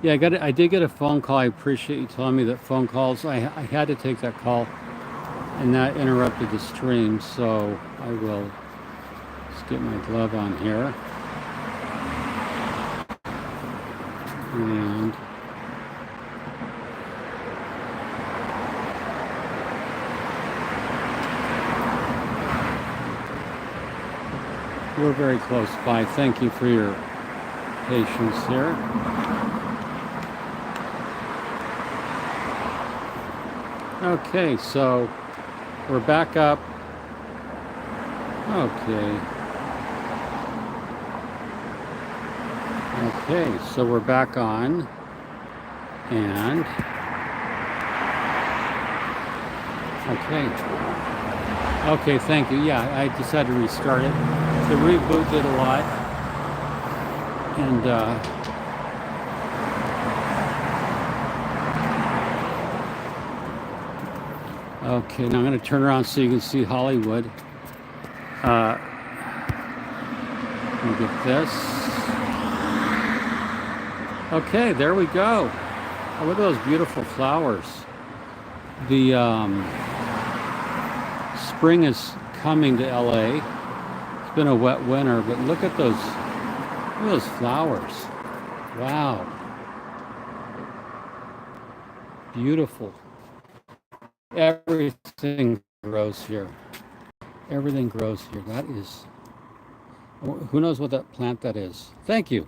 Yeah, I did get a phone call. I appreciate you telling me that phone calls. I had to take that call, and that interrupted the stream. So I will just get my glove on here, and we're very close by. Thank you for your patience here. Okay, so we're back up. Okay. Okay, so we're back on. And okay, thank you. Yeah, I just had to restart it. The reboot did a lot. And okay, now I'm going to turn around so you can see Hollywood. Let me get this. Okay, there we go. Oh, look at those beautiful flowers. The spring is coming to LA. It's been a wet winter, but look at those flowers. Wow. Beautiful. Everything grows here. Everything grows here. That is, who knows what that plant that is? Thank you.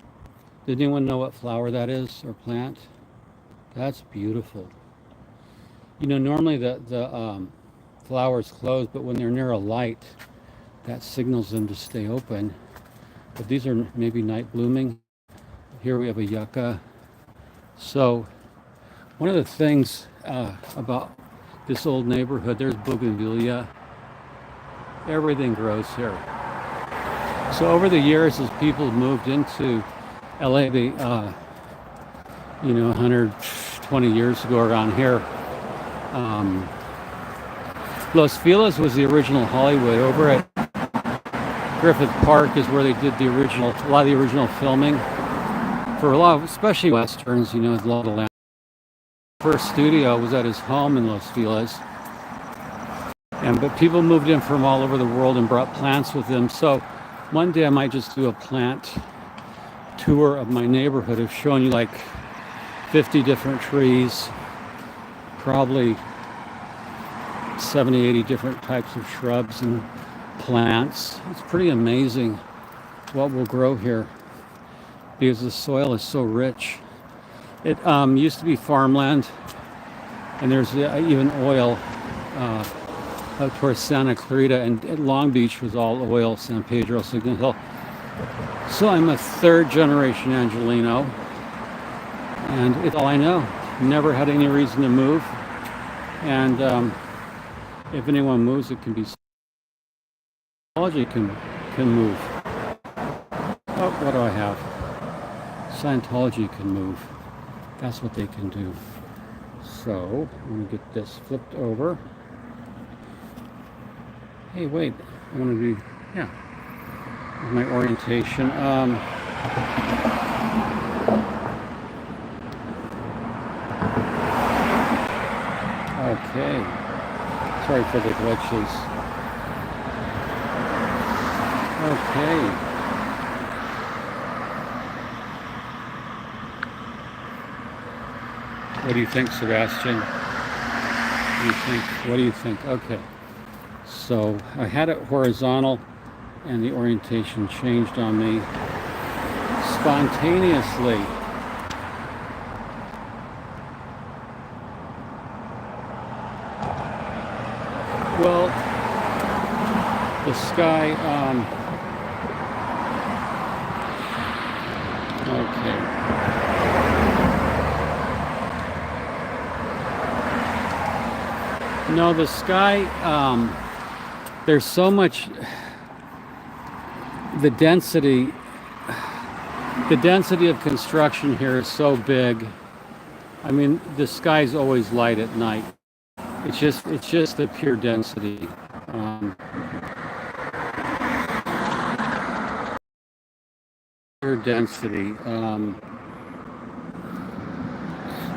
Did anyone know what flower that is or plant? That's beautiful. You know, normally the flowers close, but when they're near a light, that signals them to stay open. But these are maybe night blooming. Here we have a yucca. So one of the things about this old neighborhood, there's bougainvillea. Everything grows here. So over the years, as people moved into LA, they, 120 years ago around here, Los Feliz was the original Hollywood. Over at Griffith Park is where they did a lot of the original filming for a lot of, especially westerns. You know, a lot of land. First studio was at his home in Los Feliz, but people moved in from all over the world and brought plants with them. So one day I might just do a plant tour of my neighborhood of showing you like 50 different trees, probably 70, 80 different types of shrubs and plants. It's pretty amazing what will grow here because the soil is so rich. It used to be farmland, and there's even oil up towards Santa Clarita, and Long Beach was all oil, San Pedro, Signal Hill. So I'm a third generation Angelino, and it's all I know. Never had any reason to move, and if anyone moves, it can be Scientology can move. Oh, what do I have? Scientology can move. That's what they can do. So I'm going to get this flipped over. Hey, wait. I want to do, yeah, my orientation. Okay. Sorry for the glitches. Okay. What do you think, Sebastian? What do you think? Okay. So I had it horizontal and the orientation changed on me spontaneously. Well, the sky, okay. No, the sky, there's so much, the density of construction here is so big. I mean, the sky's always light at night. It's just the pure density. Pure density.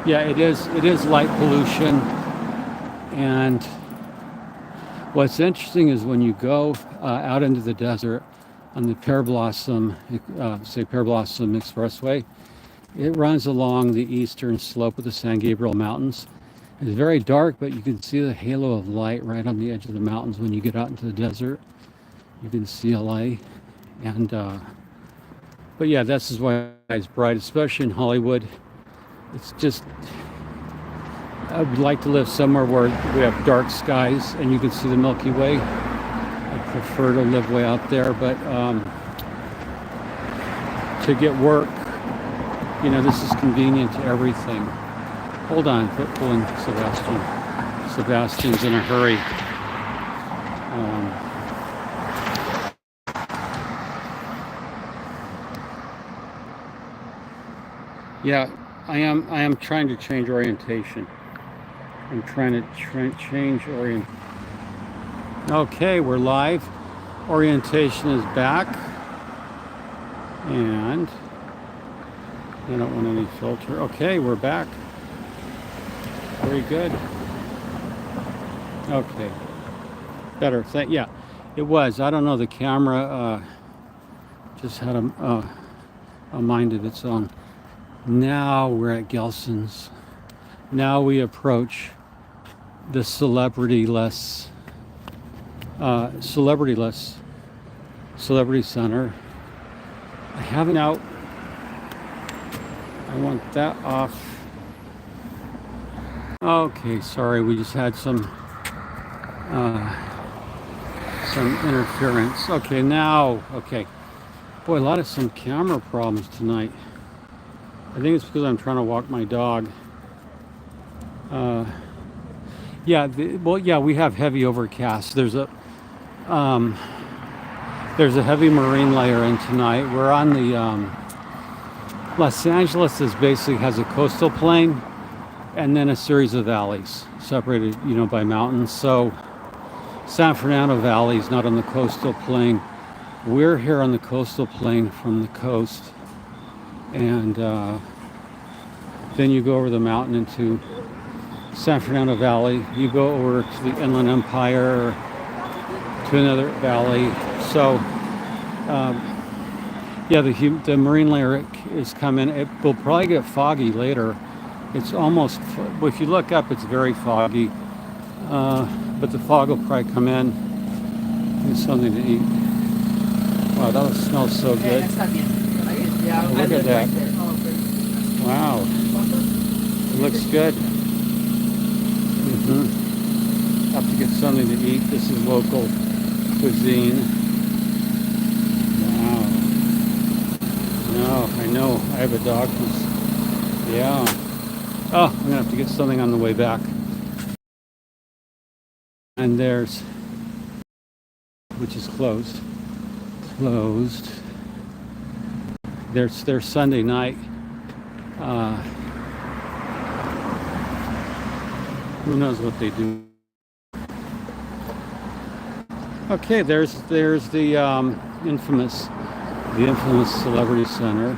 Yeah, it is. It is light pollution, and what's interesting is when you go out into the desert on the Pear Blossom, say Pear Blossom Expressway, it runs along the eastern slope of the San Gabriel Mountains. It's very dark, but you can see the halo of light right on the edge of the mountains when you get out into the desert. You can see LA, and but yeah, this is why it's bright, especially in Hollywood. It's just, I would like to live somewhere where we have dark skies and you can see the Milky Way. I prefer to live way out there, but to get work, you know, this is convenient to everything. Hold on, quit pulling Sebastian. Sebastian's in a hurry. Yeah, I am trying to change orientation. I'm trying to change orient. Okay, we're live. Orientation is back. And I don't want any filter. Okay, we're back. Very good. Okay. Better. Yeah, it was. I don't know. The camera just had a mind of its own. Now we're at Gelson's. Now we approach the celebrity center. I haven't out. I want that off. Okay, sorry, we just had some interference. Okay, now, okay. Boy, a lot of some camera problems tonight. I think it's because I'm trying to walk my dog. Yeah, we have heavy overcast. There's a heavy marine layer in tonight. We're on the Los Angeles basically has a coastal plain and then a series of valleys separated, you know, by mountains. So San Fernando Valley is not on the coastal plain. We're here on the coastal plain from the coast, and then you go over the mountain into San Fernando Valley. You go over to the Inland Empire, to another valley. So yeah, the marine layer is coming. It will probably get foggy later. It's almost, if you look up, it's very foggy. But the fog will probably come in. Get something to eat. Wow, that smells so good. Oh, look at that. Wow. It looks good. Have to get something to eat. This is local cuisine. Wow. No, I know. I have a dog who's, yeah. Oh, I'm gonna have to get something on the way back. And there's, which is closed. There's Sunday night. Who knows what they do? Okay, there's the infamous Celebrity Center.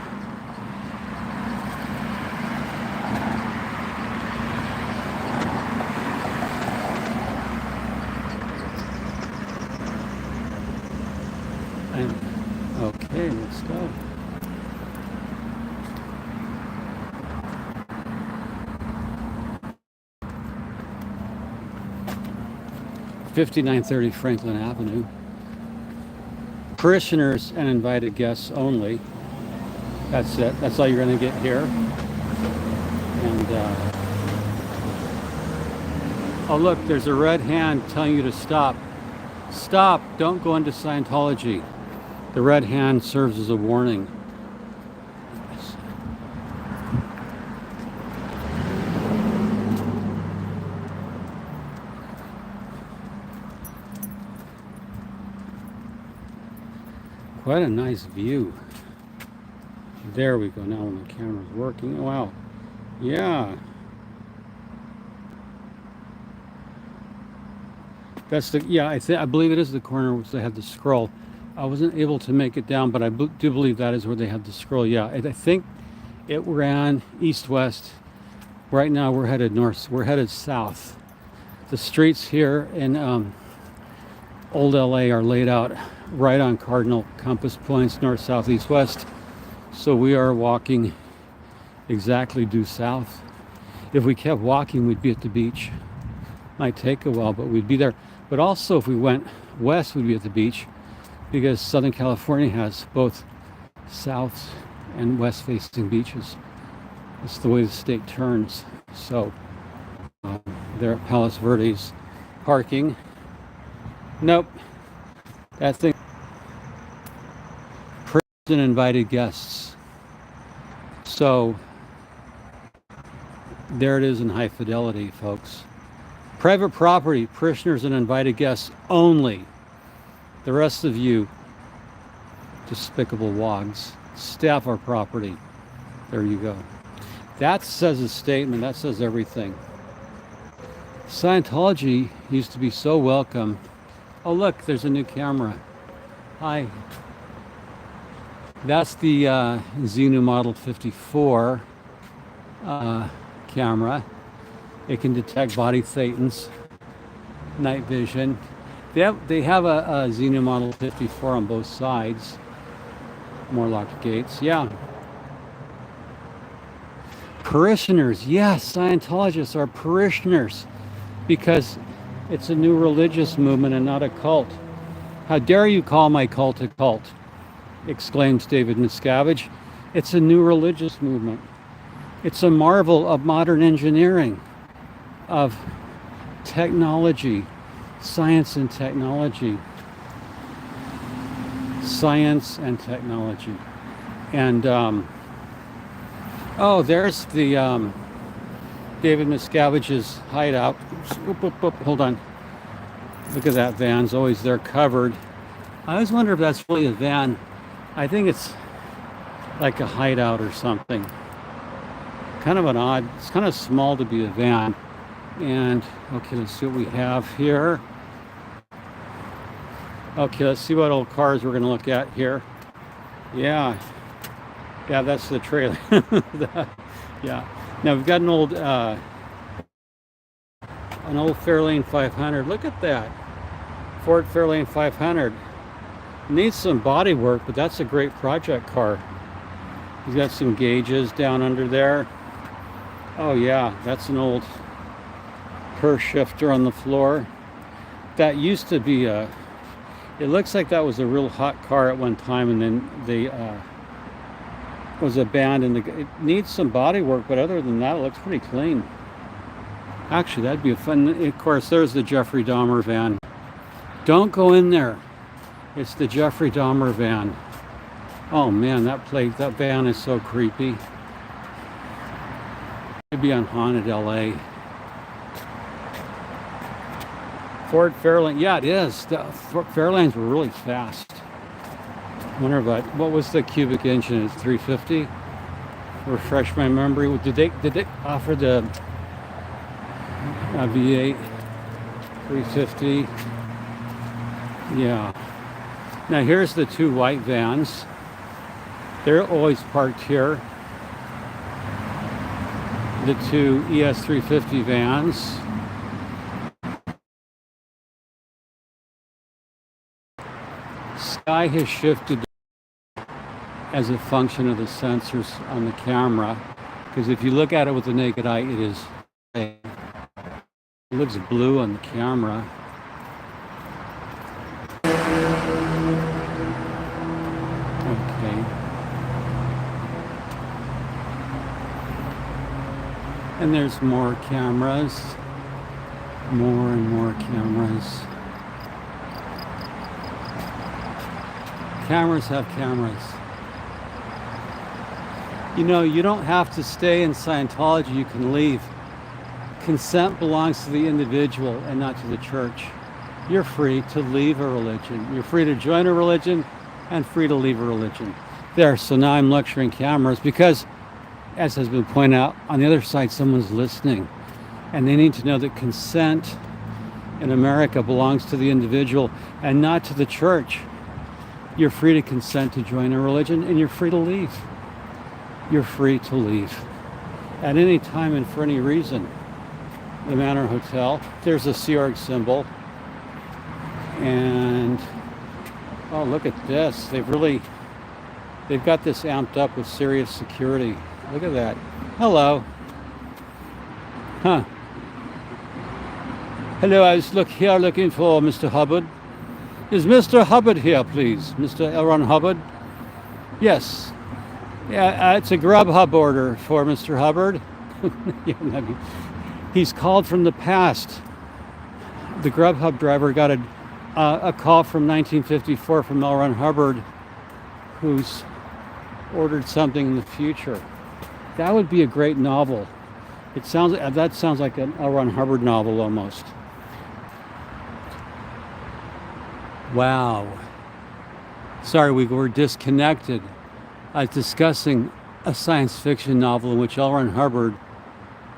And okay, let's go. $5930 Franklin Avenue. Parishioners and invited guests only. That's it. That's all you're going to get here. And oh look, there's a red hand telling you to stop. Stop! Don't go into Scientology. The red hand serves as a warning. Quite a nice view. There we go. Now when the camera's working. Wow. Yeah. That's the, yeah, I believe it is the corner which they had the scroll. I wasn't able to make it down, but I do believe that is where they have the scroll. Yeah, I think it ran east-west Right now we're headed north. We're headed south. The streets here in Old LA are laid out right on cardinal compass points, north, south, east, west. So we are walking exactly due south. If we kept walking, we'd be at the beach. Might take a while, but we'd be there. But also, if we went west, we'd be at the beach, because Southern California has both south and west facing beaches. It's the way the state turns. So they're at Palos Verdes parking. Nope, that thing. And invited guests. So there it is in high fidelity, folks. Private property, parishioners and invited guests only. The rest of you despicable wogs, staff our property. There you go. That says a statement. That says everything. Scientology used to be so welcome. Oh, look, there's a new camera. Hi. That's the Xenu Model 54 camera. It can detect body thetans, night vision. They have a Xenu Model 54 on both sides. More locked gates, yeah. Parishioners, yes, Scientologists are parishioners because it's a new religious movement and not a cult. How dare you call my cult a cult? Exclaims David Miscavige. It's a new religious movement. It's a marvel of modern engineering, of technology, science and technology. Science and technology. And, oh, there's the David Miscavige's hideout. Hold on. Look at that van's always there covered. I always wonder if that's really a van. I think it's like a hideout or something. Kind of an odd, it's kind of small to be a van. And, okay, let's see what we have here. Okay, let's see what old cars we're going to look at here. Yeah, that's the trailer. Yeah. Now we've got an old Fairlane 500. Look at that. Ford Fairlane 500. Needs some body work, but that's a great project car. He's got some gauges down under there. Oh yeah, that's an old per shifter on the floor. That used to be it looks like that was a real hot car at one time, and then they was abandoned. It needs some body work, but other than that, it looks pretty clean. Actually, that'd be a fun. Of course, there's the Jeffrey Dahmer van. Don't go in there. It's the Jeffrey Dahmer van. Oh man, that van is so creepy. It'd be on Haunted LA. Ford Fairlane, yeah, it is. The Fairlanes were really fast. I wonder about what was the cubic engine? It's 350. Refresh my memory. Did they offer the V8 350? Yeah. Now here's the two white vans. They're always parked here. The two ES350 vans. Sky has shifted as a function of the sensors on the camera, because if you look at it with the naked eye, it looks blue on the camera. Okay. And there's more cameras, more and more cameras. Cameras have cameras. You know, you don't have to stay in Scientology, you can leave. Consent belongs to the individual and not to the church. You're free to leave a religion. You're free to join a religion and free to leave a religion. There, so now I'm lecturing cameras because, as has been pointed out, on the other side someone's listening. And they need to know that consent in America belongs to the individual and not to the church. You're free to consent to join a religion, and you're free to leave. You're free to leave. at any time and for any reason. The Manor Hotel. There's a Sea Org symbol. And oh, look at this. They've got this amped up with serious security. Look at that. Hello. Huh. Hello, I was looking for Mr. Hubbard. Is Mr. Hubbard here, please? Mr. L. Ron Hubbard? Yes. Yeah, it's a Grubhub order for Mr. Hubbard. He's called from the past. The Grubhub driver got a call from 1954 from L. Ron Hubbard, who's ordered something in the future. That would be a great novel. That sounds like an L. Ron Hubbard novel almost. Wow. Sorry, we were disconnected. I was discussing a science fiction novel in which L. Ron Hubbard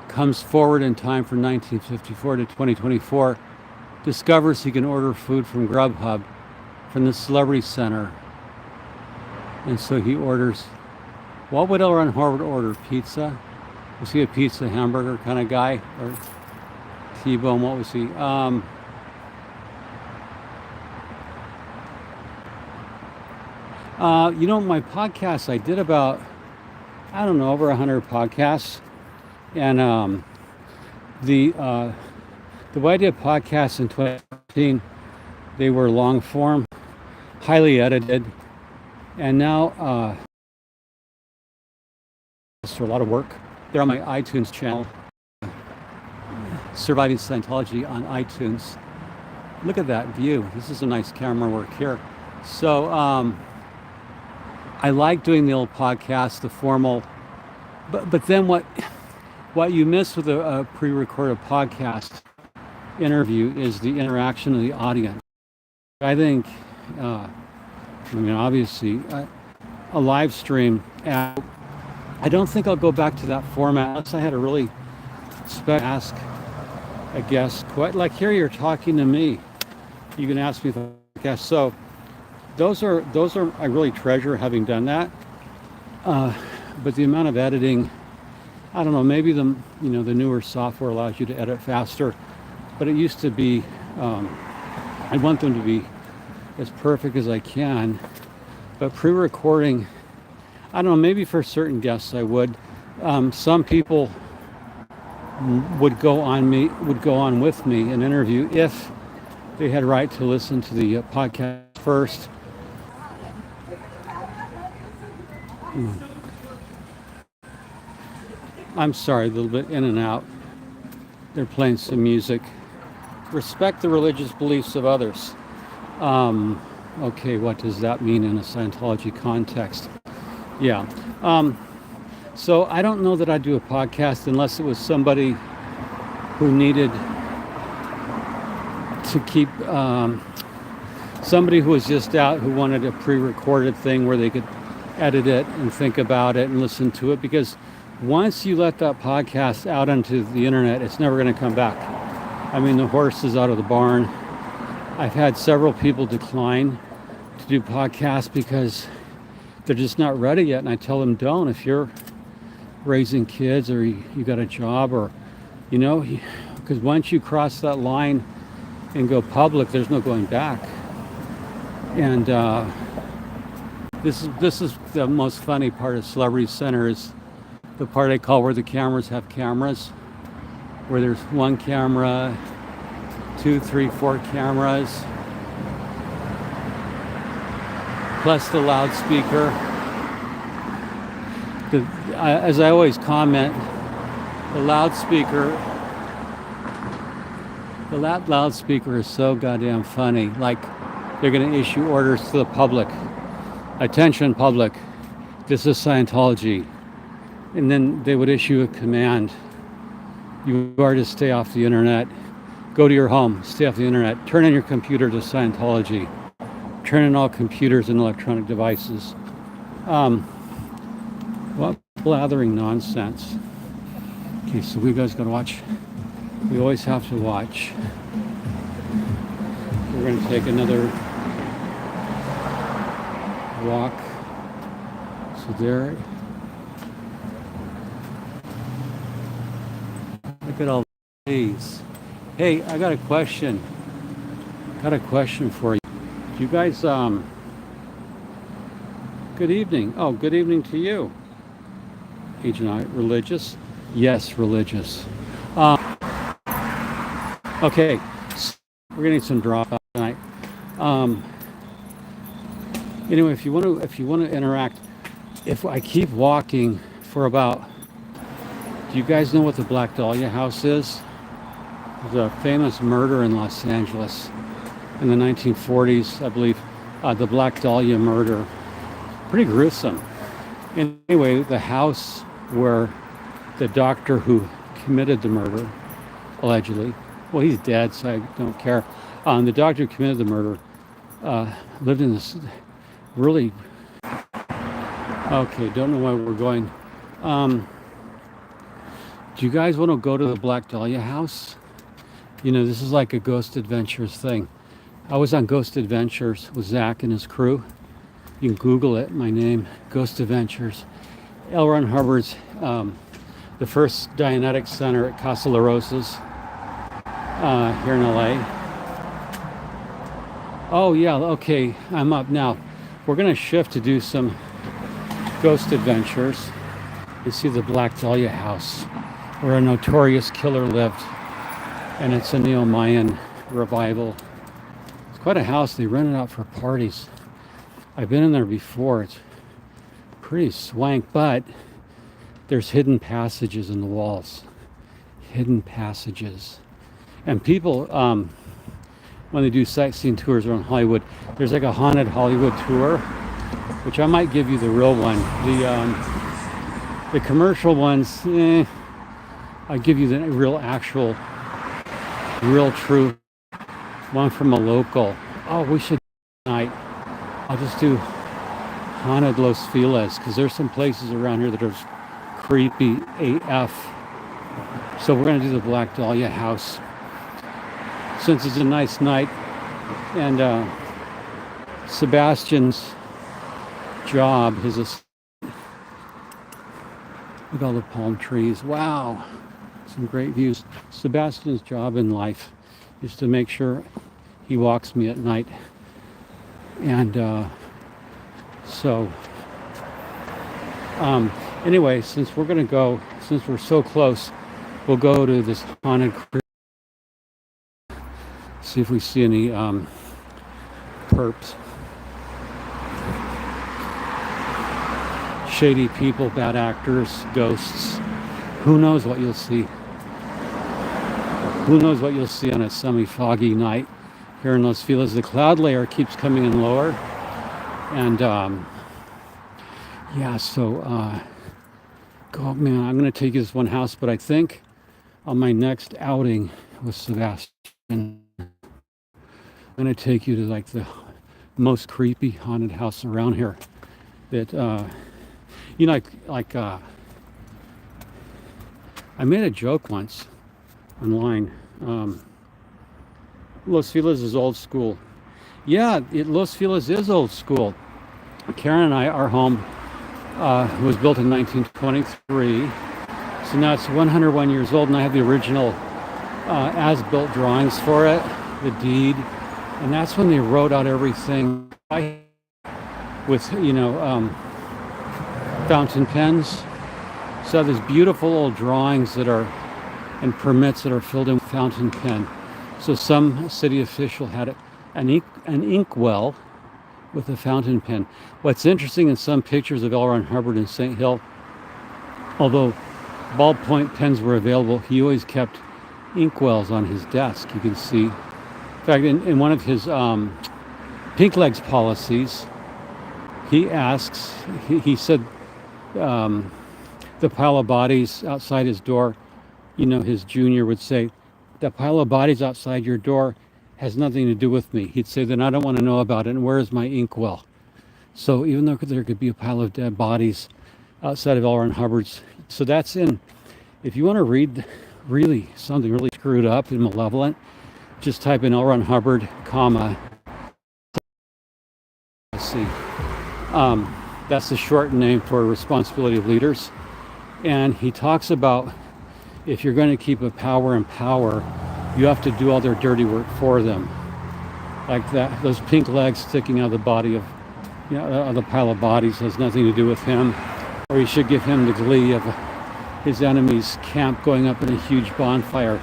comes forward in time from 1954 to 2024, discovers he can order food from Grubhub from the Celebrity Center. And so he orders, what would L. Ron Hubbard order? Pizza? Was he a pizza hamburger kind of guy? Or T-bone, what was he? My podcast, I did about, I don't know, over 100 podcasts. And the way I did podcasts in 2015, they were long form, highly edited. And now, it's a lot of work. They're on my iTunes channel, Surviving Scientology on iTunes. Look at that view. This is a nice camera work here. So I like doing the old podcast, the formal, but then what you miss with a pre-recorded podcast interview is the interaction of the audience. I think, obviously, a live stream. I don't think I'll go back to that format unless I had a really ask a guest. Quite like here, you're talking to me. You can ask me if I guess. So those are I really treasure having done that. But the amount of editing, I don't know. Maybe the newer software allows you to edit faster, but it used to be. I want them to be as perfect as I can, but pre-recording, I don't know, maybe for certain guests I would. Some people would go on with me an interview if they had right to listen to the podcast first. I'm sorry, a little bit in and out. They're playing some music. Respect the religious beliefs of others. Okay, what does that mean in a Scientology context? Yeah. So I don't know that I'd do a podcast unless it was somebody who needed to keep, somebody who was just out, who wanted a pre-recorded thing where they could edit it and think about it and listen to it. Because once you let that podcast out onto the internet, it's never going to come back. I mean, the horse is out of the barn. I've had several people decline to do podcasts because they're just not ready yet. And I tell them, don't. If you're raising kids or you got a job or, because once you cross that line and go public, there's no going back. And this is the most funny part of Celebrity Center is the part I call where the cameras have cameras, where there's one camera, 2, 3, 4 cameras, plus the loudspeaker. As I always comment, the loudspeaker is so goddamn funny. Like they're going to issue orders to the public. Attention public, this is Scientology. And then they would issue a command. You are to stay off the internet. Go to your home, stay off the internet. Turn on your computer to Scientology. Turn on all computers and electronic devices. What blathering nonsense. Okay, so we guys gotta watch. We always have to watch. We're gonna take another walk. So there. Look at all these. Hey, I got a question. Got a question for you. Do you guys, good evening. Oh, good evening to you. Agent I, religious? Yes, religious. Okay, so we're gonna need some drop out tonight. Um, anyway, if you want to interact, if I keep walking for about, do you guys know what the Black Dahlia house is? The famous murder in Los Angeles in the 1940s, I believe. The Black Dahlia murder, pretty gruesome. Anyway, the house where the doctor who committed the murder, allegedly, well, he's dead, so I don't care. The doctor who committed the murder lived in this really, okay, don't know where we're going. Do you guys want to go to the Black Dahlia house? You know, this is like a Ghost Adventures thing. I was on Ghost Adventures with Zach and his crew. You can Google it, my name, Ghost Adventures. L. Ron Hubbard's, the first Dianetics Center at Casa La Rosa's here in LA. Oh yeah, okay, I'm up now. We're gonna shift to do some Ghost Adventures. You see the Black Dahlia house where a notorious killer lived, and it's a Neo-Mayan revival. It's quite a house. They rent it out for parties. I've been in there before. It's pretty swank, but there's hidden passages in the walls. Hidden passages. And people, when they do sightseeing tours around Hollywood, there's like a haunted Hollywood tour, which I might give you the real one. The commercial ones, I give you the real, actual, real, true one from a local. Oh, we should tonight. I'll just do haunted Los Feliz, because there's some places around here that are creepy AF. So we're going to do the Black Dahlia house, since it's a nice night. And Sebastian's job is look at all the palm trees. Wow, some great views. Sebastian's job in life is to make sure he walks me at night. And anyway, since we're gonna go, since we're so close, we'll go to this haunted crypt. See if we see any perps, shady people, bad actors, ghosts. Who knows what you'll see? Who knows what you'll see on a semi-foggy night here in Los Feliz? The cloud layer keeps coming in lower, and yeah. So, God, man, I'm gonna take you to this one house, but I think on my next outing with Sebastian, I'm going to take you to like the most creepy haunted house around here. That, you know, I made a joke once online. Los Feliz is old school. Yeah, Los Feliz is old school. Karen and I, our home was built in 1923. So now it's 101 years old, and I have the original as-built drawings for it, the deed. And that's when they wrote out everything with, you know, fountain pens. So there's beautiful old drawings that are, and permits that are filled in with fountain pen. So some city official had an ink well with a fountain pen. What's interesting in some pictures of L. Ron Hubbard in St. Hill, although ballpoint pens were available, he always kept inkwells on his desk. You can see. In fact, in one of his Pink Legs policies, he asks, he said, the pile of bodies outside his door, you know, his junior would say, the pile of bodies outside your door has nothing to do with me. He'd say, then I don't want to know about it, and where is my inkwell? So even though there could be a pile of dead bodies outside of L. Ron Hubbard's, so that's in, if you want to read really something really screwed up and malevolent, just type in L. Ron Hubbard, comma, let's see. That's the short name for responsibility of leaders. And he talks about if you're going to keep a power in power, you have to do all their dirty work for them. Like that, those pink legs sticking out of the body of, of the pile of bodies has nothing to do with him. Or you should give him the glee of his enemy's camp going up in a huge bonfire.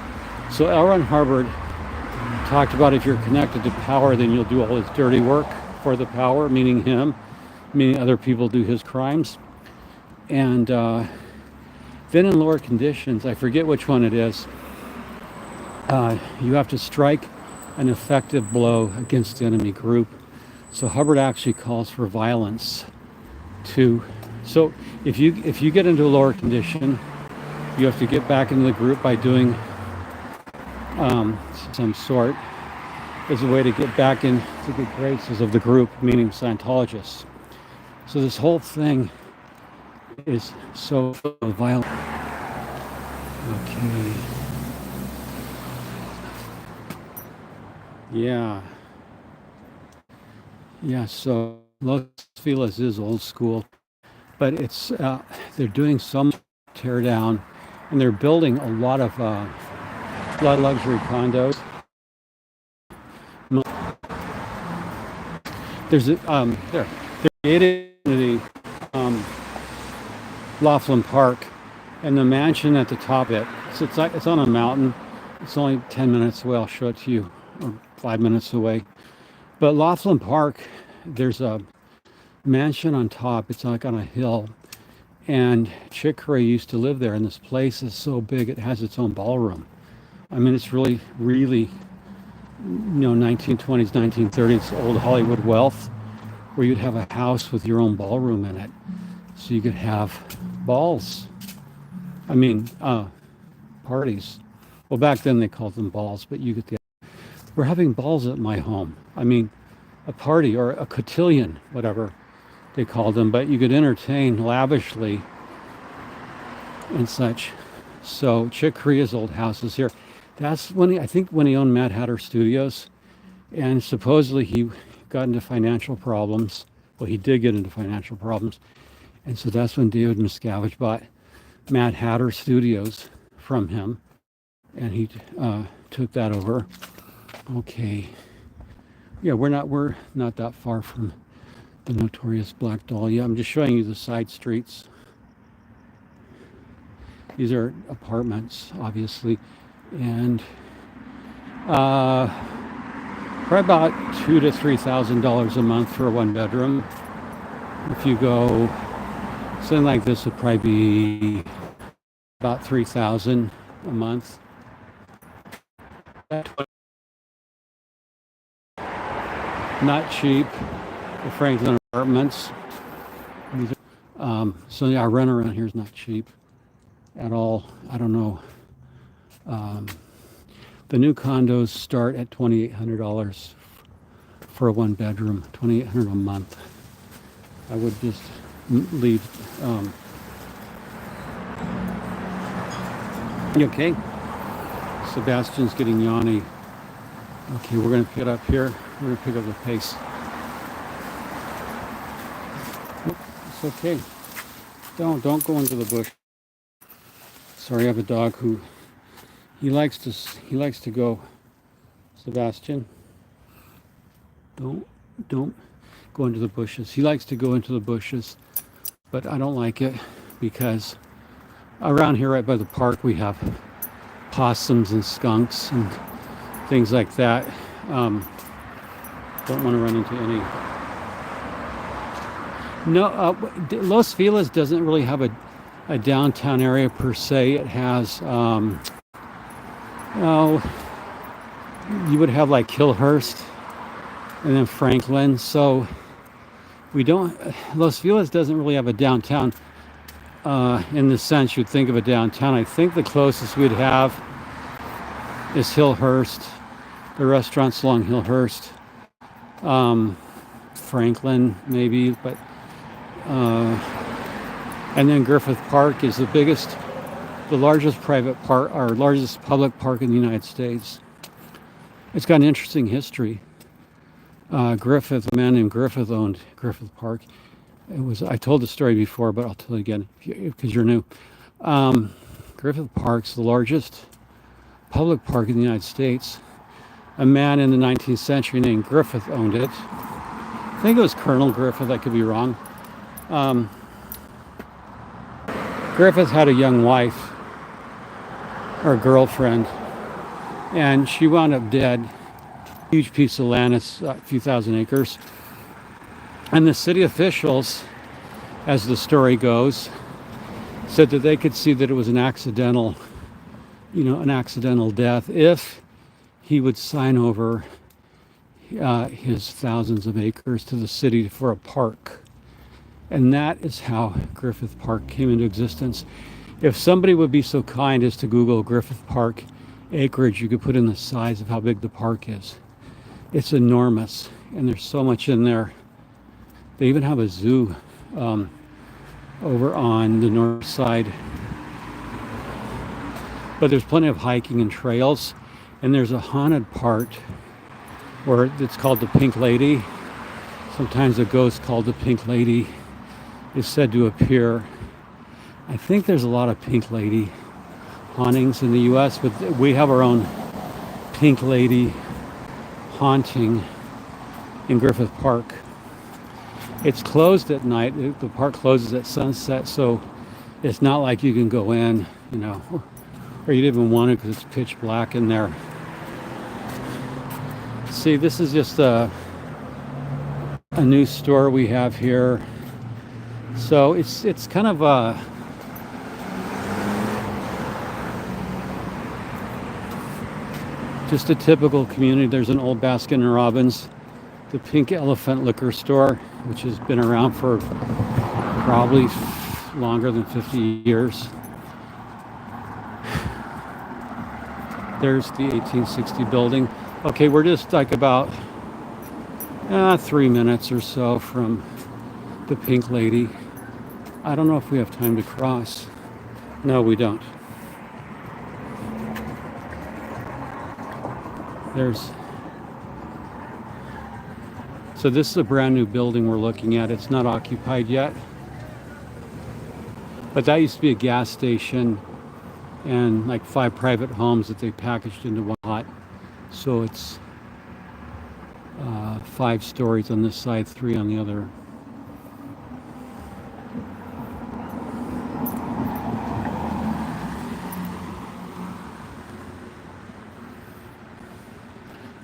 So L. Ron Hubbard talked about if you're connected to power, then you'll do all his dirty work for the power, meaning him, meaning other people do his crimes. And then in lower conditions, I forget which one it is, you have to strike an effective blow against the enemy group. So Hubbard actually calls for violence to, so if you get into a lower condition, you have to get back into the group by doing some sort as a way to get back into the good graces of the group, meaning Scientologists. So this whole thing is so violent. Okay. Yeah. Yeah, so Los Feliz is old school, but it's they're doing some tear down, and they're building a lot of luxury condos. There's they're created the Laughlin Park, and the mansion at the top of it. So it's on a mountain. It's only 10 minutes away. I'll show it to you, or 5 minutes away. But Laughlin Park, there's a mansion on top. It's like on a hill. And Chick Corea used to live there, and this place is so big it has its own ballroom. I mean, it's really, really, 1920s, 1930s old Hollywood wealth, where you'd have a house with your own ballroom in it, so you could have balls. I mean, parties. Well, back then they called them balls, but you get the. We're having balls at my home. I mean, a party or a cotillion, whatever they called them, but you could entertain lavishly and such. So Chick Corea's old house is here. That's when I think when he owned Mad Hatter Studios, and supposedly he got into financial problems. Well, he did get into financial problems, and so that's when David Miscavige bought Mad Hatter Studios from him, and he took that over. Okay, yeah, we're not that far from the notorious Black Dahlia. I'm just showing you the side streets. These are apartments, obviously, and probably about $2,000 to $3,000 a month for a one bedroom. If you go, something like this would probably be about $3,000 a month. Not cheap. The Franklin apartments. So yeah, rent around here is not cheap at all. I don't know. The new condos start at $2,800 for a one bedroom, $2,800 a month. I would just leave. Okay. Sebastian's getting yawny. Okay, we're going to pick it up here. We're going to pick up the pace. It's okay. Don't go into the bush. Sorry, I have a dog who he likes to go. Sebastian, don't go into the bushes. He likes to go into the bushes, but I don't like it because around here, right by the park, we have possums and skunks and things like that. Don't want to run into any. No, Los Feliz doesn't really have a downtown area per se. It has, you would have like Hillhurst and then Franklin. So we don't, Los Feliz doesn't really have a downtown in the sense you'd think of a downtown. I think the closest we'd have is Hillhurst, the restaurants along Hillhurst, Franklin maybe, but and then Griffith Park is the largest private park, or largest public park in the United States. It's got an interesting history. A man named Griffith owned Griffith Park. I told the story before, but I'll tell it again because you're new. Griffith Park's the largest public park in the United States. A man in the 19th century named Griffith owned it. I think it was Colonel Griffith, I could be wrong. Griffith had a young wife, or girlfriend, and she wound up dead. Huge piece of land, it's a few thousand acres. And the city officials, as the story goes, said that they could see that it was an accidental death if he would sign over his thousands of acres to the city for a park. And that is how Griffith Park came into existence. If somebody would be so kind as to Google Griffith Park acreage, you could put in the size of how big the park is. It's enormous, and there's so much in there. They even have a zoo over on the north side. But there's plenty of hiking and trails, and there's a haunted part where it's called the Pink Lady. Sometimes a ghost called the Pink Lady is said to appear. I think there's a lot of Pink Lady hauntings in the US, but we have our own Pink Lady haunting in Griffith Park. It's closed at night. The park closes at sunset, so it's not like you can go in, or you'd even want to because it's pitch black in there. See, this is just a new store we have here. So it's kind of just a typical community. There's an old Baskin & Robbins, the Pink Elephant liquor store, which has been around for probably longer than 50 years. There's the 1860 building. Okay, we're just like about 3 minutes or so from the Pink Lady. I don't know if we have time to cross. No, we don't. So this is a brand new building we're looking at. It's not occupied yet. But that used to be a gas station and like 5 private homes that they packaged into one lot. So it's 5 stories on this side, 3 on the other.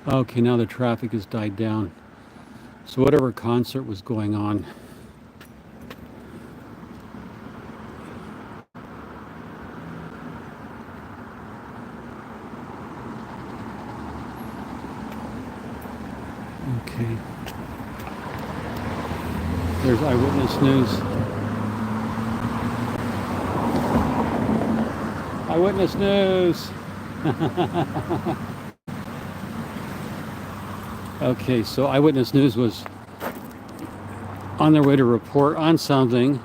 Okay, now the traffic has died down. So whatever concert was going on. Okay. There's Eyewitness News. Eyewitness News! Okay, so Eyewitness News was on their way to report on something,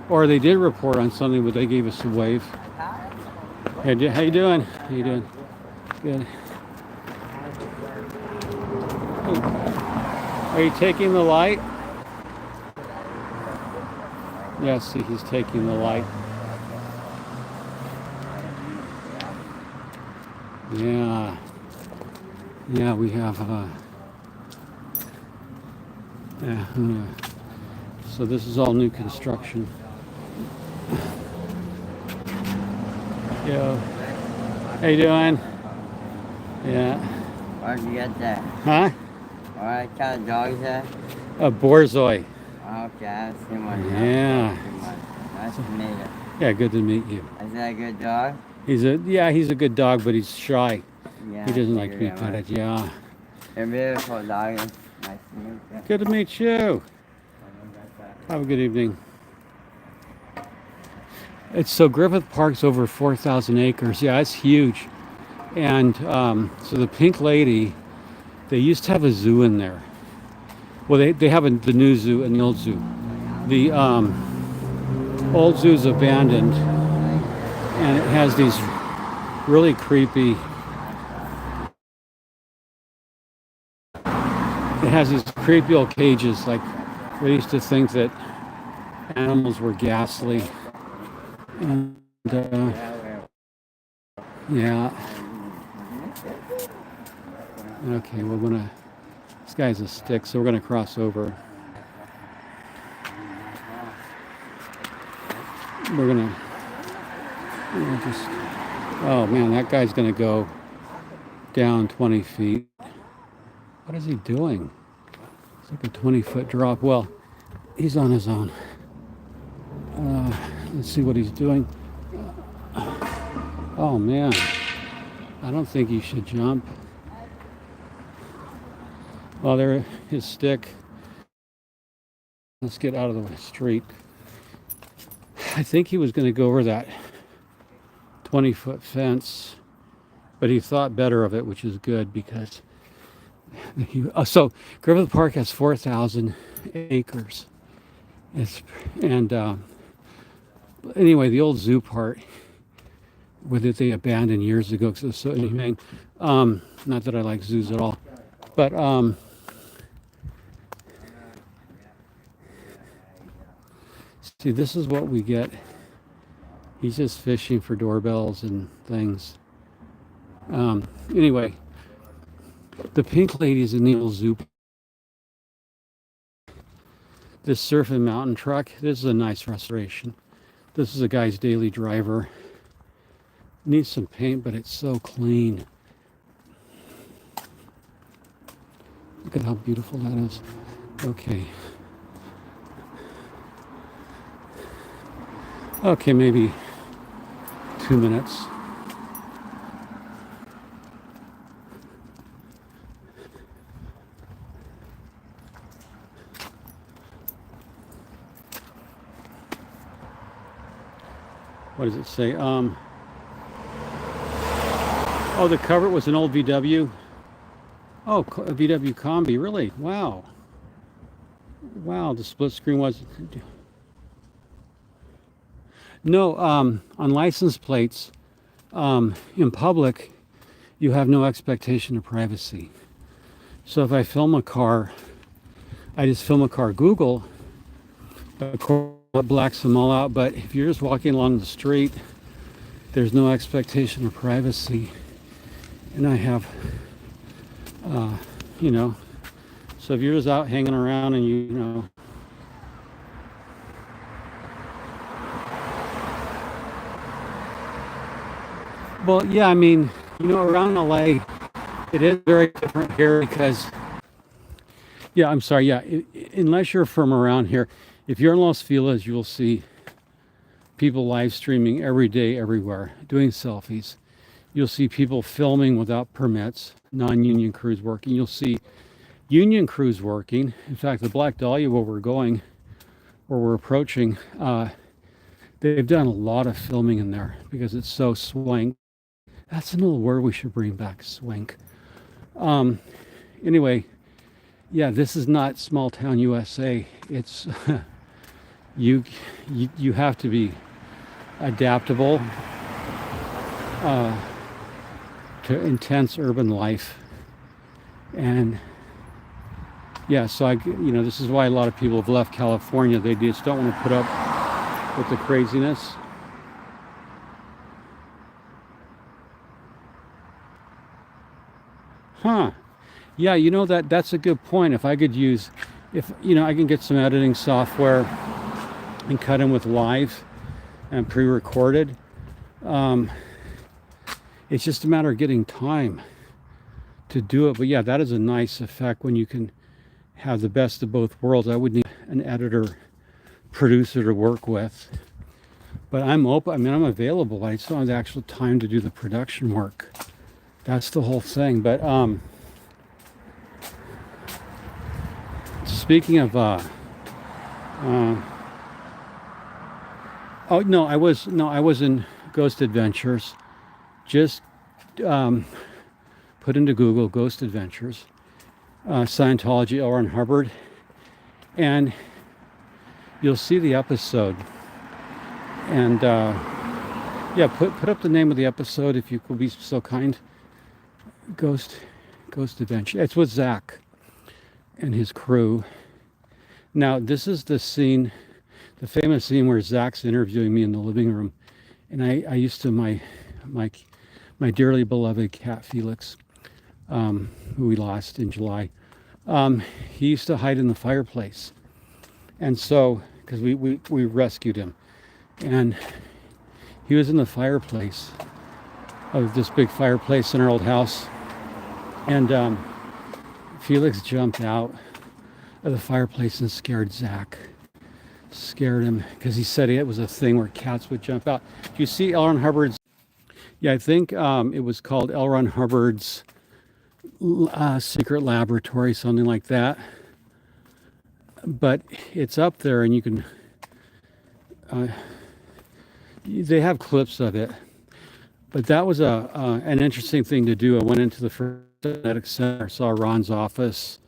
or they did report on something, but they gave us a wave. Hey, how you doing? How you doing? Good. Are you taking the light? Yes, see, he's taking the light. Yeah. Yeah, we have so this is all new construction. Yo, how you doing? Yeah. Where'd you get that? Huh? What kind of dog is that? A Borzoi. Okay, I've seen one. Yeah. Nice to meet you. Yeah, good to meet you. Is that a good dog? He's a good dog, but he's shy. Yeah. He doesn't like to be petted. Yeah. You're a beautiful dog. Nice to meet you. Good to meet you. Have a good evening. So Griffith Park's over 4,000 acres. Yeah, it's huge. And so the Pink Lady, they used to have a zoo in there. Well, they have the new zoo and the old zoo. The old zoo's abandoned, and it has these really creepy. It has these creepy old cages. Like, we used to think that animals were ghastly, and Yeah. Okay, we're gonna. This guy's a stick, so we're gonna cross over. We're gonna just. Oh man, that guy's gonna go down 20 feet. What is he doing? It's like a 20-foot drop. Well, he's on his own. Let's see what he's doing. Oh man, I don't think he should jump. Well, there, his stick. Let's get out of the street. I think he was going to go over that 20-foot fence, but he thought better of it, which is good because so Griffith Park has 4,000 acres. Anyway, the old zoo part, with it they abandoned years ago because it was so inhumane. Not that I like zoos at all, but see, this is what we get. He's just fishing for doorbells and things. Anyway, the pink lady's in the old zoo. This surf and mountain truck, this is a nice restoration. This is a guy's daily driver. Needs some paint, but it's so clean. Look at how beautiful that is. Okay. Okay, maybe 2 minutes. What does it say? Oh, the cover was an old VW. Oh, a VW Combi, really? Wow. Wow, the split screen was... No, on license plates, in public, you have no expectation of privacy. So if I film a car, I just film a car. Google, of course, blacks them all out, but if you're just walking along the street, there's no expectation of privacy. And I have, you know, so if you're just out hanging around and you know, well, yeah, I mean, you know, around LA, it is very different here because, yeah, I'm sorry, yeah, unless you're from around here, if you're in Los Feliz, you will see people live streaming every day, everywhere, doing selfies. You'll see people filming without permits, non-union crews working. You'll see union crews working. In fact, the Black Dahlia, where we're going, where we're approaching, they've done a lot of filming in there because it's so swank. That's another word we should bring back, swank. Anyway, yeah, this is not small town USA. It's you have to be adaptable to intense urban life, and yeah, so you know, this is why a lot of people have left California. They just don't want to put up with the craziness. Huh. Yeah, you know, that's a good point. If I could use, if you know, I can get some editing software and cut in with live and pre-recorded. It's just a matter of getting time to do it. But yeah, that is a nice effect when you can have the best of both worlds. I would need an editor, producer to work with. But I'm open. I mean, I'm available. I just don't have the actual time to do the production work. That's the whole thing. But speaking of, oh no, I was in Ghost Adventures. Just put into Google Ghost Adventures, Scientology, L. Ron Hubbard, and you'll see the episode. And yeah, put up the name of the episode if you could be so kind. Ghost Adventure. It's with Zach and his crew. Now, this is the scene, the famous scene where Zach's interviewing me in the living room, and I used to my my dearly beloved cat Felix, who we lost in July. He used to hide in the fireplace. And so, because we rescued him, and he was in the fireplace of this big fireplace in our old house. And Felix jumped out of the fireplace and scared Zach. Scared him because he said it was a thing where cats would jump out. Do you see L. Ron Hubbard's? Yeah, I think it was called L. Ron Hubbard's Secret Laboratory, something like that. But it's up there, and you can. They have clips of it. But that was an interesting thing to do. I went into the first genetic center, saw Ron's office,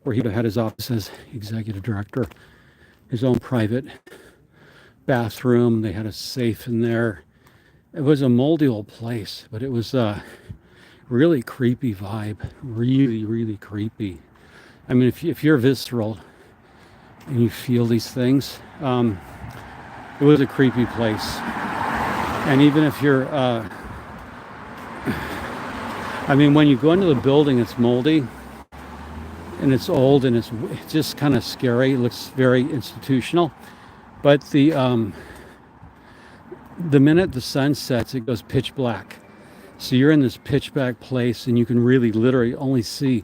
where he had his office as executive director, his own private bathroom. They had a safe in there. It was a moldy old place, but it was a really creepy vibe. Really, really creepy. I mean, if you're visceral and you feel these things, it was a creepy place. And even if you're, I mean, when you go into the building, it's moldy and it's old and it's just kind of scary. It looks very institutional. But the minute the sun sets, it goes pitch black. So you're in this pitch black place and you can really literally only see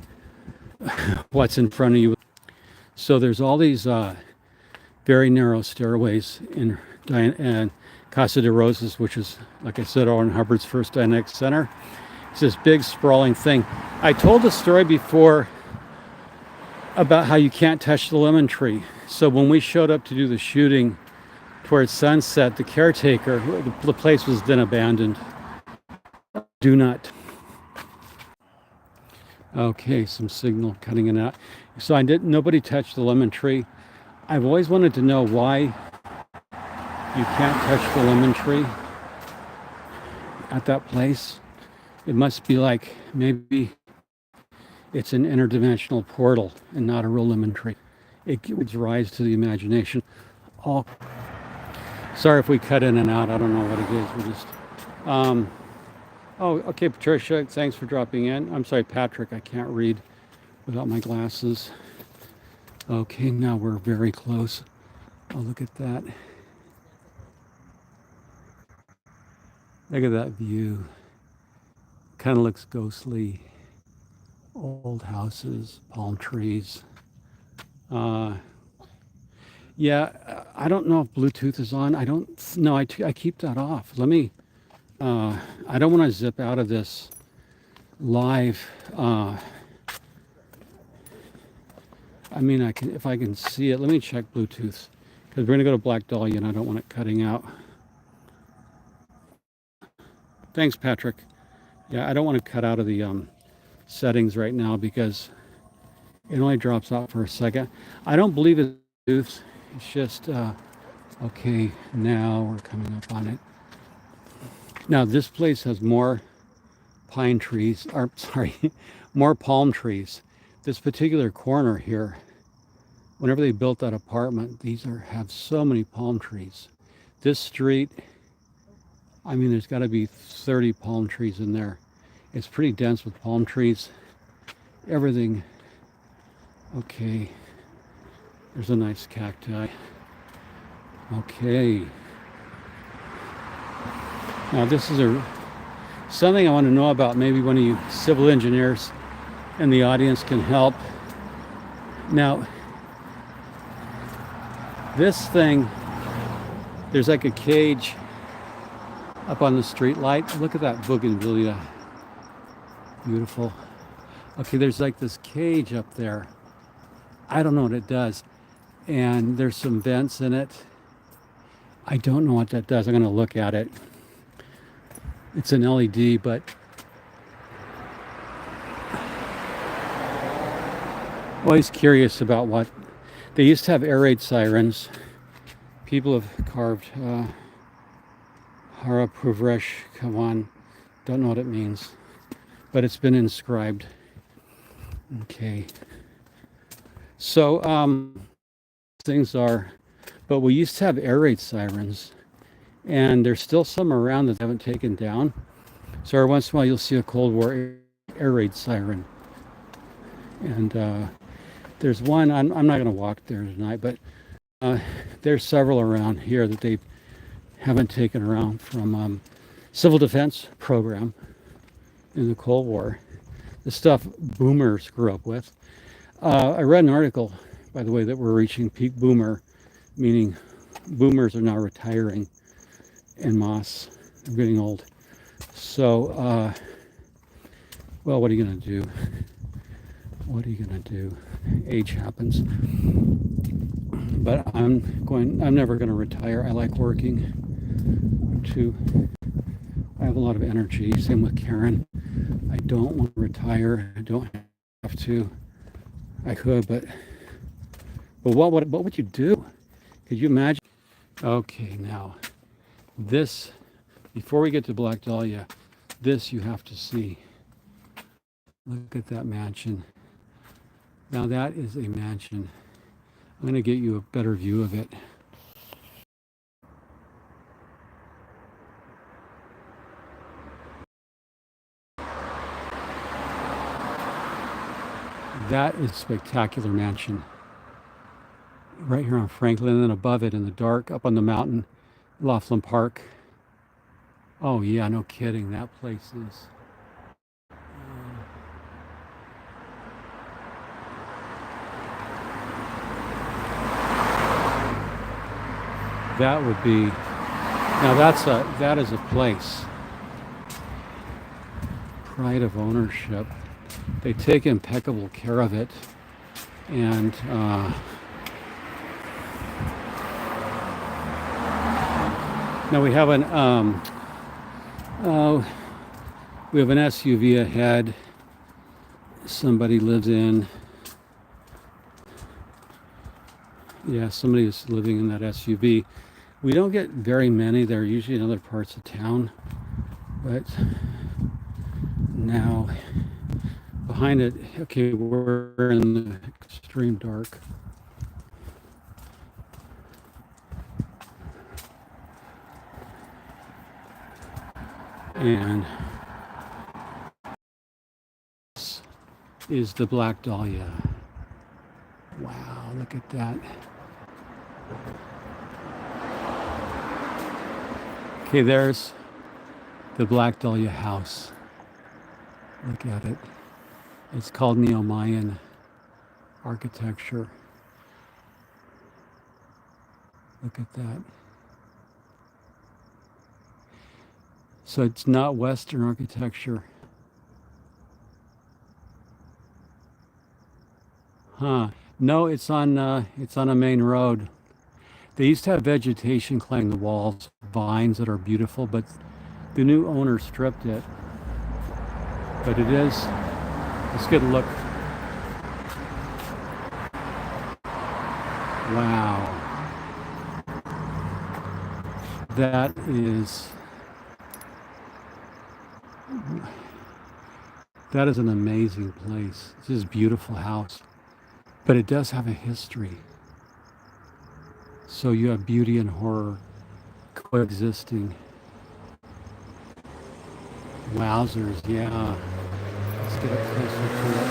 what's in front of you. So there's all these very narrow stairways in Casa de Roses, which is, like I said, Ron Hubbard's first genetic center. It's this big sprawling thing. I told the story before about how you can't touch the lemon tree. So when we showed up to do the shooting towards sunset, the caretaker, the place was then abandoned. Do not. Okay, some signal cutting it out. So nobody touched the lemon tree. I've always wanted to know why you can't touch the lemon tree at that place. It must be like maybe it's an interdimensional portal and not a real lemon tree. It gives rise to the imagination. Sorry if we cut in and out. I don't know what it is. We're just. Oh, okay, Patricia. Thanks for dropping in. I'm sorry, Patrick. I can't read without my glasses. Okay, now we're very close. Oh, look at that. Look at that view. Kind of looks ghostly. Old houses, palm trees. Yeah, I don't know if Bluetooth is on. I don't know. I keep that off. Let me. I don't want to zip out of this live. I mean, if I can see it. Let me check Bluetooth because we're gonna go to Black Dahlia, and I don't want it cutting out. Thanks, Patrick. Yeah, I don't want to cut out of the settings right now because it only drops out for a second. I don't believe it's Bluetooth. It's just okay. Now we're coming up on it. Now this place has more pine trees, or sorry, more palm trees. This particular corner here, whenever they built that apartment, have so many palm trees. This street, I mean, there's got to be 30 palm trees in there. It's pretty dense with palm trees. Everything. Okay. There's a nice cacti. Okay. Now this is something I want to know about. Maybe one of you civil engineers in the audience can help. Now, this thing, there's like a cage up on the street light. Look at that bougainvillea. Beautiful. Okay, there's like this cage up there. I don't know what it does. And there's some vents in it. I don't know what that does. I'm going to look at it. It's an LED, but always curious about what they used to have. Air raid sirens. People have carved Hara Puvresh Kavan. Don't know what it means, but it's been inscribed. Okay. So things are, but we used to have air raid sirens, and there's still some around that they haven't taken down. So every once in a while you'll see a Cold War air raid siren. And there's one, I'm not going to walk there tonight, but there's several around here that they haven't taken around from civil defense program in the Cold War. The stuff boomers grew up with. I read an article, by the way, that we're reaching peak boomer, meaning boomers are now retiring en masse. They're getting old. So, well, what are you going to do? What are you going to do? Age happens. But I'm never going to retire. I like working too. I have a lot of energy. Same with Karen. I don't want to retire. I don't have to. I could, but what would you do? Could you imagine? Okay, now this, before we get to Black Dahlia, this you have to see. Look at that mansion. Now that is a mansion. I'm going to get you a better view of it. That is a spectacular mansion. Right here on Franklin, and then above it in the dark, up on the mountain, Laughlin Park. Oh yeah, no kidding, that place is. That would be, now that is a place. Pride of ownership. They take impeccable care of it, and now we have an SUV ahead. Somebody lives in. Yeah, somebody is living in that SUV. We don't get very many. They're usually in other parts of town, but now behind it, okay, we're in the extreme dark. And this is the Black Dahlia. Wow, look at that. Okay, there's the Black Dahlia house. Look at it. It's called Neo-Mayan architecture. Look at that. So it's not Western architecture. Huh. No, it's on a main road. They used to have vegetation climbing the walls, vines that are beautiful, but the new owner stripped it. But it is, let's get a look. Wow. That is an amazing place. This is a beautiful house, but it does have a history. So you have beauty and horror coexisting. Wowzers, yeah. Let's get up closer to it.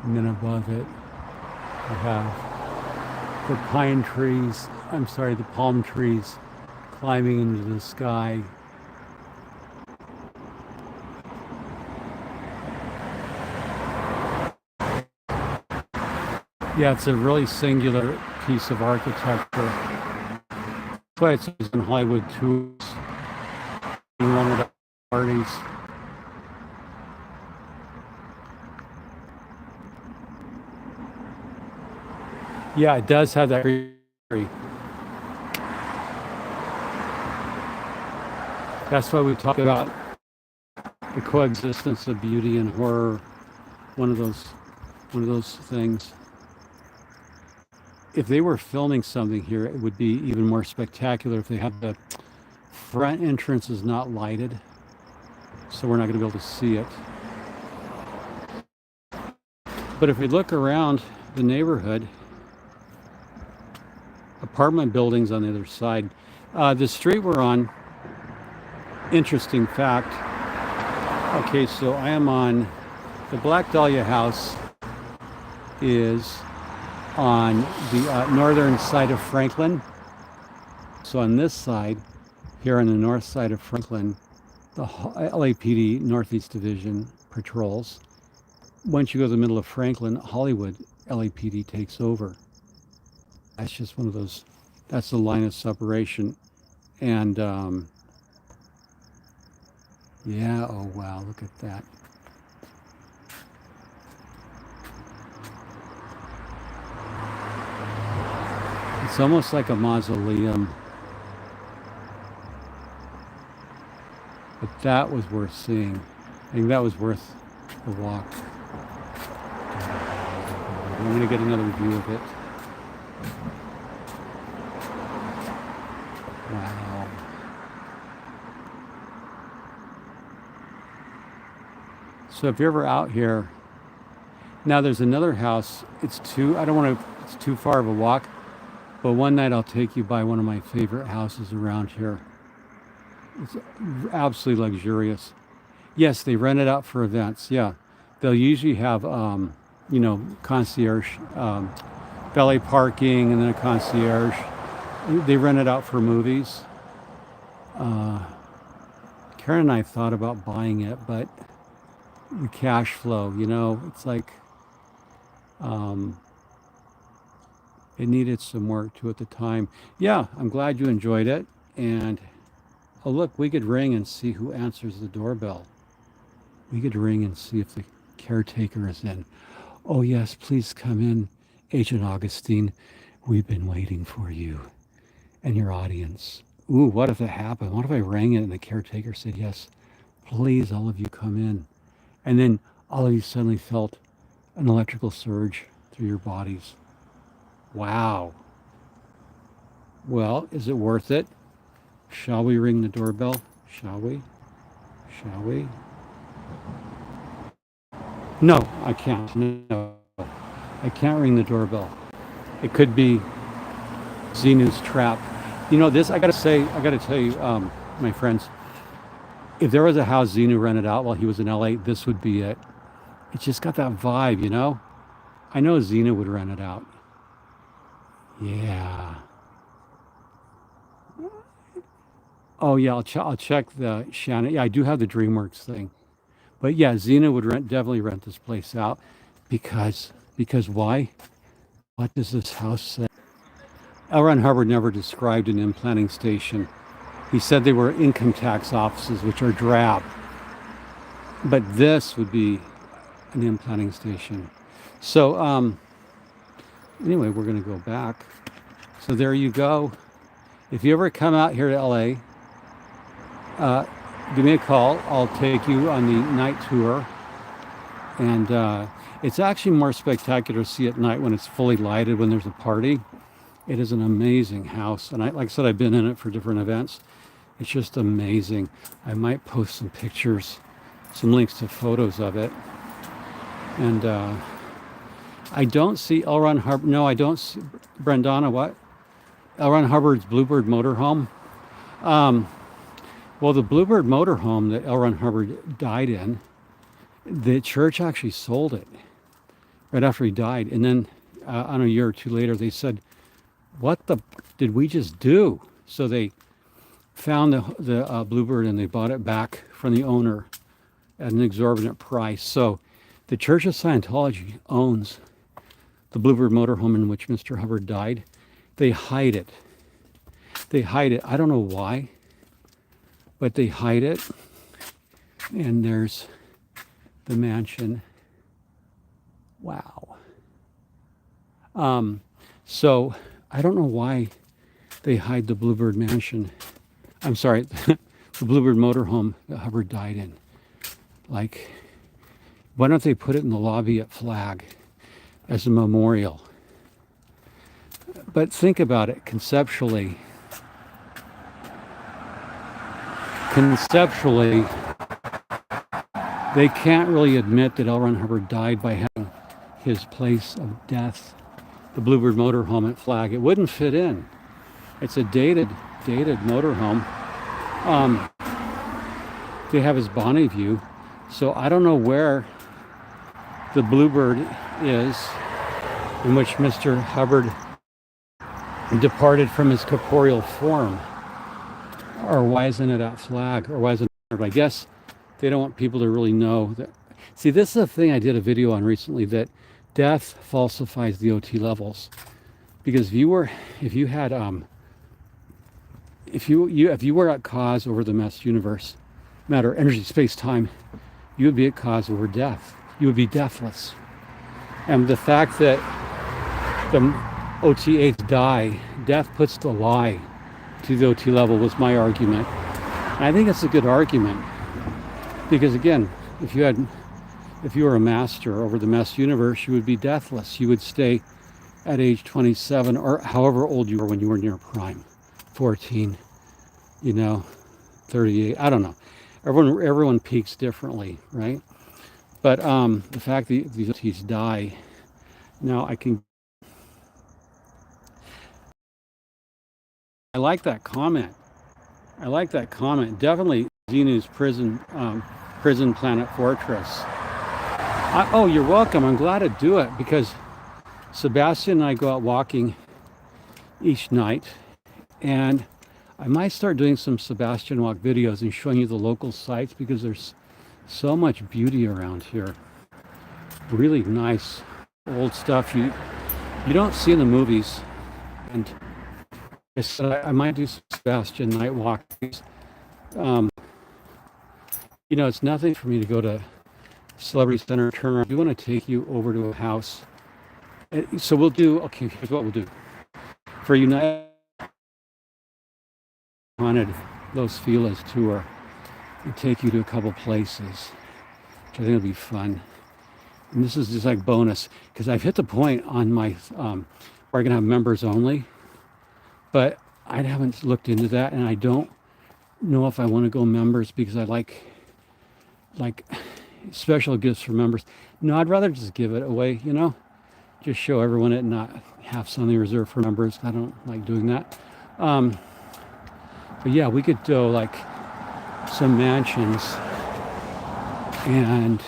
And then above it, we have the palm trees climbing into the sky. Yeah, it's a really singular piece of architecture. That's why it's used in Hollywood tours, one of the parties. Yeah, it does have that. That's why we talk about the coexistence of beauty and horror. One of those things. If they were filming something here, it would be even more spectacular if they had the front entrance is not lighted, so we're not going to be able to see it. But if we look around the neighborhood, apartment buildings on the other side. The street we're on, interesting fact. Okay, so I am on the Black Dahlia house is on the northern side of Franklin. So on this side, here on the north side of Franklin, the LAPD Northeast Division patrols. Once you go to the middle of Franklin, Hollywood LAPD takes over. That's just one of those, that's the line of separation. And yeah, oh wow, look at that. It's almost like a mausoleum. But that was worth seeing. I think that was worth the walk. I'm going to get another view of it. Wow. So if you're ever out here, now there's another house. It's too far of a walk, but one night I'll take you by one of my favorite houses around here. It's absolutely luxurious. Yes, they rent it out for events. Yeah, they'll usually have, concierge, valet parking, and then a concierge. They rent it out for movies. Karen and I thought about buying it, but the cash flow, it's like it needed some work to at the time. Yeah, I'm glad you enjoyed it. And oh, look, we could ring and see who answers the doorbell. We could ring and see if the caretaker is in. Oh, yes, please come in, Agent Augustine. We've been waiting for you and your audience. Ooh, what if it happened? What if I rang it and the caretaker said, yes, please, all of you come in. And then all of you suddenly felt an electrical surge through your bodies. Wow. Well, is it worth it? Shall we ring the doorbell? Shall we? Shall we? No, I can't. No, I can't ring the doorbell. It could be Xenu's trap. This, I gotta tell you, my friends, if there was a house Xenu rented out while he was in LA, this would be it. It's just got that vibe, I know Xenu would rent it out. Yeah. Oh yeah, I'll check the Shannon. Yeah, I do have the DreamWorks thing. But yeah, Xena would definitely rent this place out because why? What does this house say? L. Ron Hubbard never described an implanting station. He said they were income tax offices, which are drab. But this would be an implanting station. So anyway, we're going to go back. So there you go. If you ever come out here to LA, give me a call. I'll take you on the night tour. And it's actually more spectacular to see at night when it's fully lighted, when there's a party. It is an amazing house. And like I said, I've been in it for different events. It's just amazing. I might post some pictures, some links to photos of it. And I don't see L. Ron Hubbard. No, I don't see Brendana. What? L. Ron Hubbard's Bluebird motorhome. Well, the Bluebird motorhome that L. Ron Hubbard died in, the church actually sold it right after he died. And then on a year or two later, they said, what did we just do? So they found the Bluebird and they bought it back from the owner at an exorbitant price. So the Church of Scientology owns the Bluebird motorhome in which Mr. Hubbard died. They hide it. They hide it. I don't know why, but they hide it. And there's the mansion. Wow. So I don't know why they hide the Bluebird mansion. I'm sorry, the Bluebird motorhome that Hubbard died in. Like, why don't they put it in the lobby at Flag as a memorial? But think about it conceptually. They can't really admit that L. Ron Hubbard died by having his place of death, the Bluebird motorhome at Flag. It wouldn't fit in. It's a dated motorhome. They have his Bonneview, so I don't know where the Bluebird is, in which Mr. Hubbard departed from his corporeal form, or why isn't it at Flag, or why isn't it? I guess they don't want people to really know that. See, this is a thing I did a video on recently, that death falsifies the OT levels, because if you were at cause over the mass universe, matter, energy, space, time, you would be at cause over death. You would be deathless. And the fact that the OT8s die, death puts the lie to the OT level, was my argument. And I think it's a good argument, because again, if you were a master over the mass universe, you would be deathless. You would stay at age 27, or however old you were when you were in your prime, 14, 38, I don't know. Everyone peaks differently, right? But the fact that these OTs die, now I like that comment. Definitely Xenu's prison planet fortress. Oh, you're welcome. I'm glad to do it, because Sebastian and I go out walking each night, and I might start doing some Sebastian walk videos and showing you the local sites, because there's so much beauty around here. Really nice old stuff you don't see in the movies. And I said I might do some Sebastian night walks. It's nothing for me to go to Celebrity Center, turn around. I do want to take you over to a house. So we'll do, okay, here's what we'll do. For United wanted Los Feliz tour and take you to a couple places, which I think will be fun. And this is just like bonus, because I've hit the point on my where I can have members only, but I haven't looked into that, and I don't know if I want to go members, because I like special gifts for members. No, I'd rather just give it away, just show everyone it and not have something reserved for members. I don't like doing that. But yeah, we could do like some mansions, and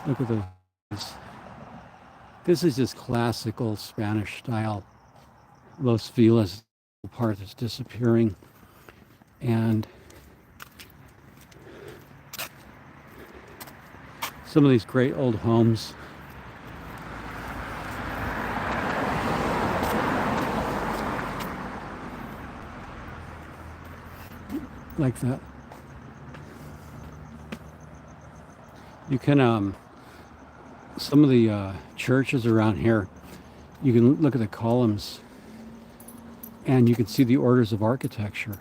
look at those. This is just classical Spanish style. Los Feliz part that's disappearing, and some of these great old homes. Like that. You can, some of the churches around here, you can look at the columns and you can see the orders of architecture.